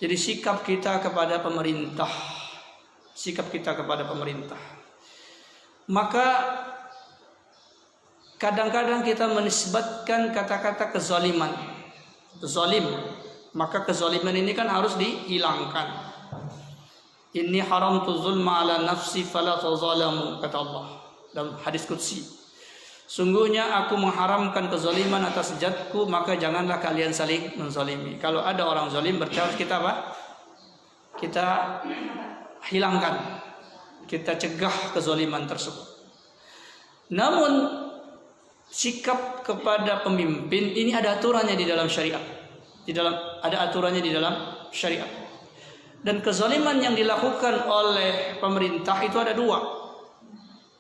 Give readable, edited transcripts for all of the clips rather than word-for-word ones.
Jadi sikap kita kepada pemerintah, sikap kita kepada pemerintah. Maka kadang-kadang kita menisbatkan kata-kata kezaliman, zalim. Maka kezaliman ini kan harus dihilangkan. Inni haramtu zulma ala nafsi fala tazalamu, kata Allah dalam hadis qudsi. Sungguhnya aku mengharamkan kezaliman atas zatku, maka janganlah kalian saling menzalimi. Kalau ada orang zalim, berarti kita apa? Kita hilangkan, kita cegah kezaliman tersebut. Namun sikap kepada pemimpin ini ada aturannya di dalam syariat. Ada aturannya di dalam syariat. Dan kezaliman yang dilakukan oleh pemerintah itu ada dua.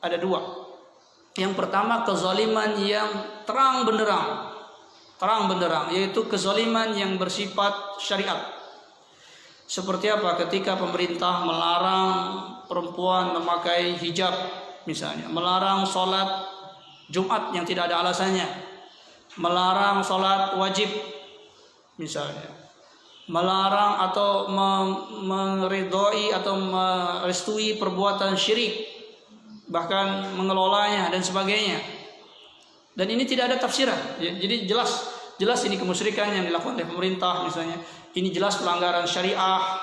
Ada dua. Yang pertama kezaliman yang terang benderang, yaitu kezaliman yang bersifat syariat. Seperti apa? Ketika pemerintah melarang perempuan memakai hijab, misalnya, melarang sholat Jumat yang tidak ada alasannya, melarang sholat wajib, misalnya, melarang atau meridhoi atau merestui perbuatan syirik, bahkan mengelolanya dan sebagainya. Dan ini tidak ada tafsiran. Jadi jelas ini kemusyrikan yang dilakukan oleh pemerintah, misalnya. Ini jelas pelanggaran syariah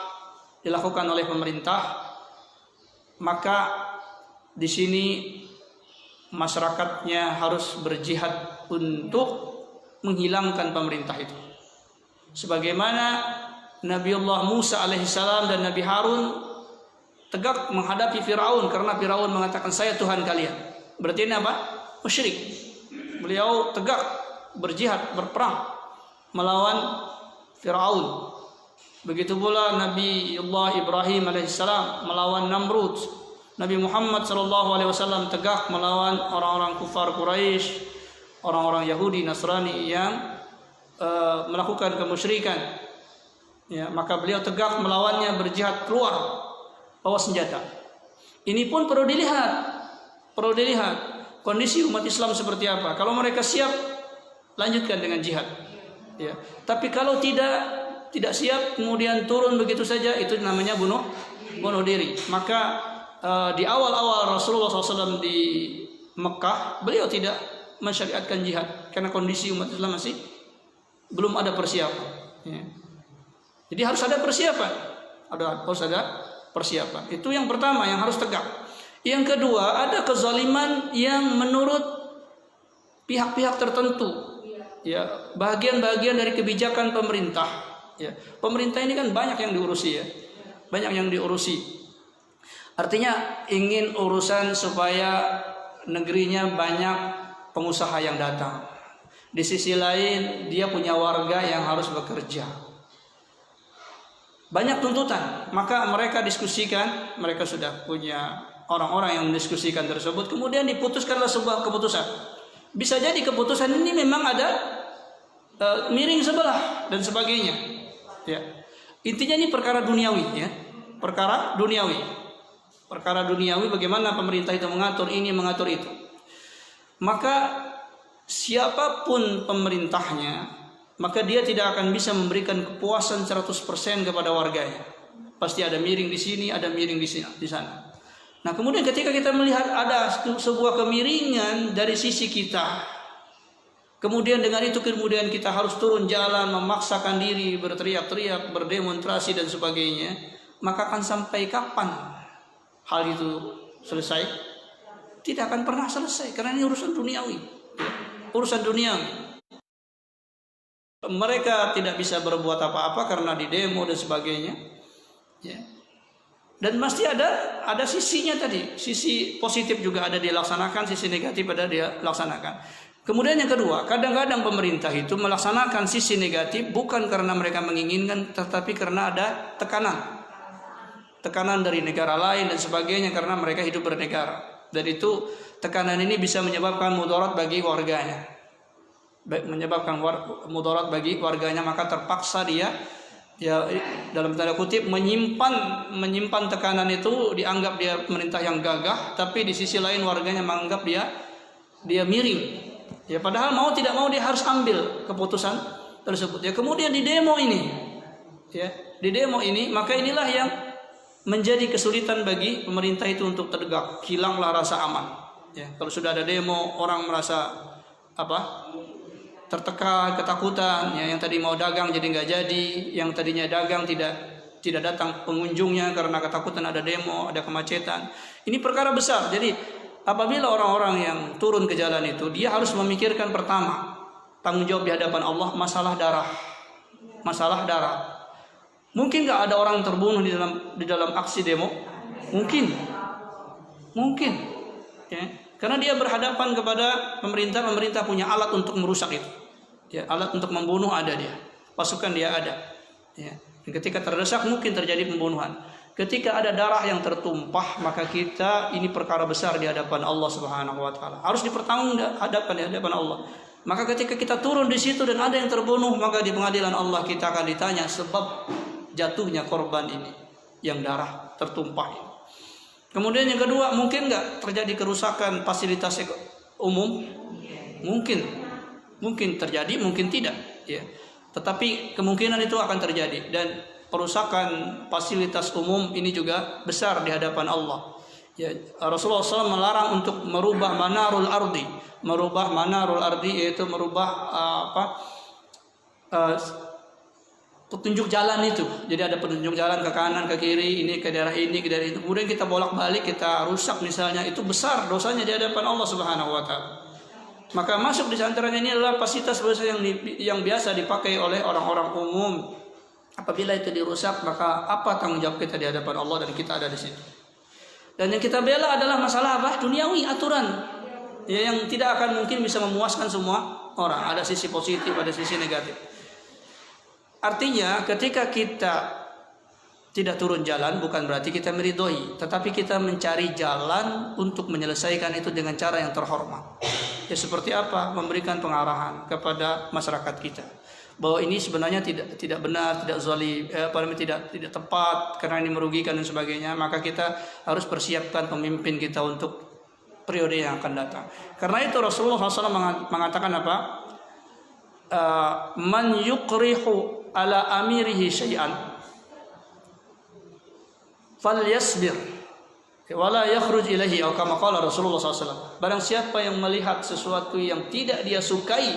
dilakukan oleh pemerintah. Maka di sini masyarakatnya harus berjihad untuk menghilangkan pemerintah itu. Sebagaimana Nabiullah Musa alaihissalam dan Nabi Harun tegak menghadapi Firaun karena Firaun mengatakan saya Tuhan kalian. Berarti ini apa? Musyrik. Beliau tegak berjihad, berperang melawan Firaun. Begitu pula Nabiullah Ibrahim alaihissalam melawan Namrud. Nabi Muhammad SAW tegak melawan orang-orang kufar Quraisy, orang-orang Yahudi Nasrani yang melakukan kemusyrikan. Ya, maka beliau tegak melawannya, berjihad, keluar bawa senjata. Ini pun perlu dilihat kondisi umat Islam seperti apa. Kalau mereka siap, lanjutkan dengan jihad. Ya. Tapi kalau tidak siap kemudian turun begitu saja, itu namanya bunuh diri. Maka di awal-awal Rasulullah SAW di Mekah, beliau tidak mensyariatkan jihad karena kondisi umat Islam masih belum ada persiapan. Ya. Jadi harus ada persiapan. Harus ada persiapan. Itu yang pertama yang harus tegak. Yang kedua, ada kezaliman yang menurut pihak-pihak tertentu. Ya, bagian-bagian dari kebijakan pemerintah. Ya, pemerintah ini kan banyak yang diurusi ya. Banyak yang diurusi. Artinya ingin urusan supaya negerinya banyak pengusaha yang datang. Di sisi lain dia punya warga yang harus bekerja. Banyak tuntutan, maka mereka diskusikan, mereka sudah punya orang-orang yang mendiskusikan tersebut, kemudian diputuskanlah sebuah keputusan. Bisa jadi keputusan ini memang ada miring sebelah dan sebagainya. Ya. Intinya ini perkara duniawi, ya. Perkara duniawi bagaimana pemerintah itu mengatur ini, mengatur itu. Maka siapapun pemerintahnya, maka dia tidak akan bisa memberikan kepuasan 100% kepada warganya. Pasti ada miring di sini, ada miring di sana. Nah, kemudian ketika kita melihat ada sebuah kemiringan dari sisi kita, kemudian dengan itu kemudian kita harus turun jalan, memaksakan diri, berteriak-teriak, berdemonstrasi dan sebagainya, maka akan sampai kapan hal itu selesai? Tidak akan pernah selesai karena ini urusan duniawi. Urusan duniawi. Mereka tidak bisa berbuat apa-apa karena di demo dan sebagainya. Ya. Dan pasti ada sisinya tadi, sisi positif juga ada dilaksanakan, sisi negatif ada dia laksanakan. Kemudian yang kedua, kadang-kadang pemerintah itu melaksanakan sisi negatif bukan karena mereka menginginkan, tetapi karena ada tekanan dari negara lain dan sebagainya karena mereka hidup bernegara. Dan itu tekanan ini bisa menyebabkan mudarat bagi warganya, maka terpaksa dia ya dalam tanda kutip menyimpan tekanan itu, dianggap dia pemerintah yang gagah, tapi di sisi lain warganya menganggap dia miring. Ya padahal mau tidak mau dia harus ambil keputusan tersebut. Ya kemudian di demo ini ya, di demo ini, maka inilah yang menjadi kesulitan bagi pemerintah itu untuk tegak. Hilanglah rasa aman. Ya, kalau sudah ada demo, orang merasa tertekan, ketakutan. Ya, yang tadi mau dagang jadi nggak jadi, yang tadinya dagang tidak datang pengunjungnya karena ketakutan ada demo, ada kemacetan. Ini perkara besar. Jadi apabila orang-orang yang turun ke jalan itu, dia harus memikirkan pertama tanggung jawab di hadapan Allah, masalah darah. Mungkin nggak ada orang terbunuh di dalam aksi demo? Mungkin, ya. Karena dia berhadapan kepada pemerintah punya alat untuk merusak itu, ya, alat untuk membunuh ada dia, pasukan dia ada, ya. Dan ketika terdesak mungkin terjadi pembunuhan. Ketika ada darah yang tertumpah, maka kita ini perkara besar di hadapan Allah Subhanahu wa taala. Harus dipertanggungjawabkan di hadapan Allah. Maka ketika kita turun di situ dan ada yang terbunuh, maka di pengadilan Allah kita akan ditanya sebab jatuhnya korban ini yang darah tertumpah ini. Kemudian yang kedua, mungkin nggak terjadi kerusakan fasilitas umum? Mungkin terjadi, mungkin tidak, ya. Tetapi kemungkinan itu akan terjadi, dan perusakan fasilitas umum ini juga besar di hadapan Allah. Ya, Rasulullah SAW melarang untuk merubah manarul ardi, yaitu merubah petunjuk jalan itu. Jadi ada petunjuk jalan ke kanan, ke kiri, ini ke daerah ini, ke daerah itu. Kemudian kita bolak-balik, kita rusak misalnya, itu besar dosanya di hadapan Allah Subhanahu wa taala. Maka masuk di antaranya ini adalah fasilitas yang biasa dipakai oleh orang-orang umum. Apabila itu dirusak, maka apa tanggung jawab kita di hadapan Allah, dan kita ada di situ. Dan yang kita bela adalah masalah duniawi, aturan, ya, yang tidak akan mungkin bisa memuaskan semua orang. Ada sisi positif, ada sisi negatif. Artinya ketika kita tidak turun jalan bukan berarti kita meridhoi, tetapi kita mencari jalan untuk menyelesaikan itu dengan cara yang terhormat. Ya, seperti apa? Memberikan pengarahan kepada masyarakat kita bahwa ini sebenarnya tidak benar, tidak zalim, tidak tepat karena ini merugikan dan sebagainya. Maka kita harus persiapkan pemimpin kita untuk periode yang akan datang. Karena itu Rasulullah SAW mengatakan apa? Man yukrihu ala amirihi syai'an falyasbir wala yakhruj ilaihi, atau kama qala Rasulullah SAW. Barang siapa yang melihat sesuatu yang tidak dia sukai,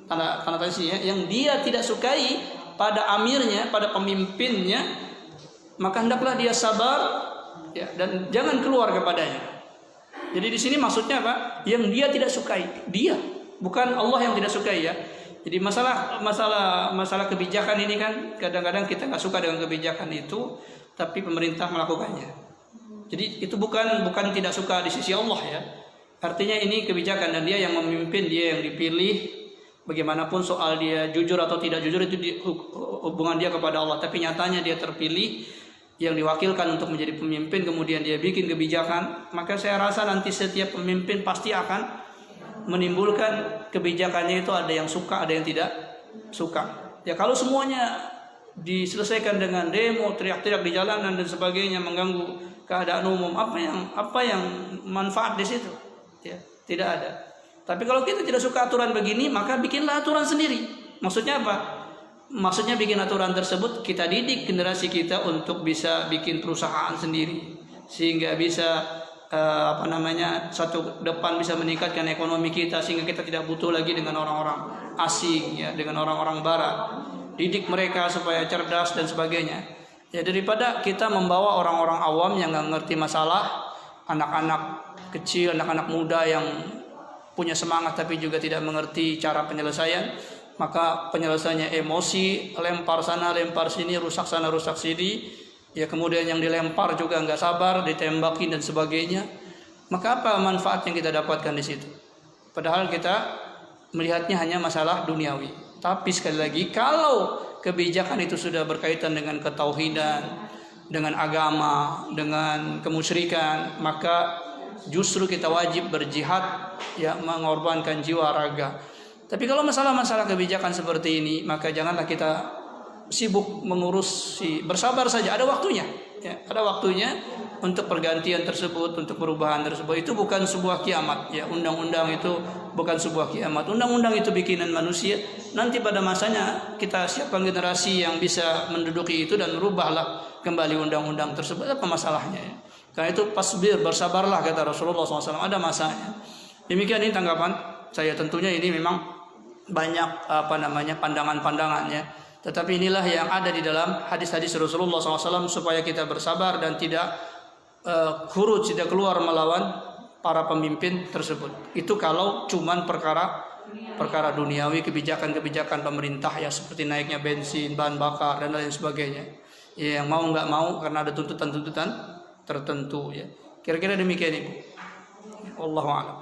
tanda tanya, yang dia tidak sukai pada amirnya, pada pemimpinnya, maka hendaklah dia sabar, ya, dan jangan keluar kepadanya. Jadi di sini maksudnya apa? Yang dia tidak sukai, dia, bukan Allah yang tidak sukai, ya. Jadi masalah kebijakan ini kan kadang-kadang kita nggak suka dengan kebijakan itu, tapi pemerintah melakukannya. Jadi itu bukan tidak suka di sisi Allah, ya. Artinya ini kebijakan dan dia yang memimpin, dia yang dipilih. Bagaimanapun soal dia jujur atau tidak jujur itu hubungan dia kepada Allah. Tapi nyatanya dia terpilih, yang diwakilkan untuk menjadi pemimpin, kemudian dia bikin kebijakan. Maka saya rasa nanti setiap pemimpin pasti akan menimbulkan kebijakannya itu ada yang suka, ada yang tidak suka. Ya, kalau semuanya diselesaikan dengan demo, teriak-teriak di jalanan dan sebagainya, mengganggu keadaan umum, apa yang manfaat di situ? Ya, tidak ada. Tapi kalau kita tidak suka aturan begini, maka bikinlah aturan sendiri. Maksudnya apa? Maksudnya bikin aturan tersebut, kita didik generasi kita untuk bisa bikin perusahaan sendiri, sehingga bisa satu depan bisa meningkatkan ekonomi kita, sehingga kita tidak butuh lagi dengan orang-orang asing, ya, dengan orang-orang barat. Didik mereka supaya cerdas dan sebagainya. Ya, daripada kita membawa orang-orang awam yang nggak ngerti masalah, anak-anak kecil, anak-anak muda yang punya semangat tapi juga tidak mengerti cara penyelesaian, maka penyelesaiannya emosi, lempar sana, lempar sini, rusak sana, rusak sini. Ya, kemudian yang dilempar juga nggak sabar, ditembakin dan sebagainya. Maka apa manfaat yang kita dapatkan di situ? Padahal kita melihatnya hanya masalah duniawi. Tapi sekali lagi, kalau kebijakan itu sudah berkaitan dengan ketauhidan, dengan agama, dengan kemusyrikan, maka justru kita wajib berjihad, ya, mengorbankan jiwa raga. Tapi kalau masalah-masalah kebijakan seperti ini, maka janganlah kita sibuk mengurusi, bersabar saja, ada waktunya, ya, ada waktunya untuk pergantian tersebut, untuk perubahan tersebut. Itu bukan sebuah kiamat, ya. Undang-undang itu bukan sebuah kiamat. Undang-undang itu bikinan manusia, nanti pada masanya kita siapkan generasi yang bisa menduduki itu dan merubahlah kembali undang-undang tersebut. Apa masalahnya? Karena itu bersabarlah kata Rasulullah SAW, ada masanya. Demikian ini tanggapan saya. Tentunya ini memang banyak pandangan-pandangannya. Tetapi inilah yang ada di dalam hadis-hadis Rasulullah SAW supaya kita bersabar dan tidak khuruj, tidak keluar melawan para pemimpin tersebut. Itu kalau cuman perkara duniawi, kebijakan-kebijakan pemerintah ya, seperti naiknya bensin, bahan bakar dan lain sebagainya. Ya, yang mau nggak mau karena ada tuntutan-tuntutan tertentu ya. Kira-kira demikian Ibu. Wallahu a'lam.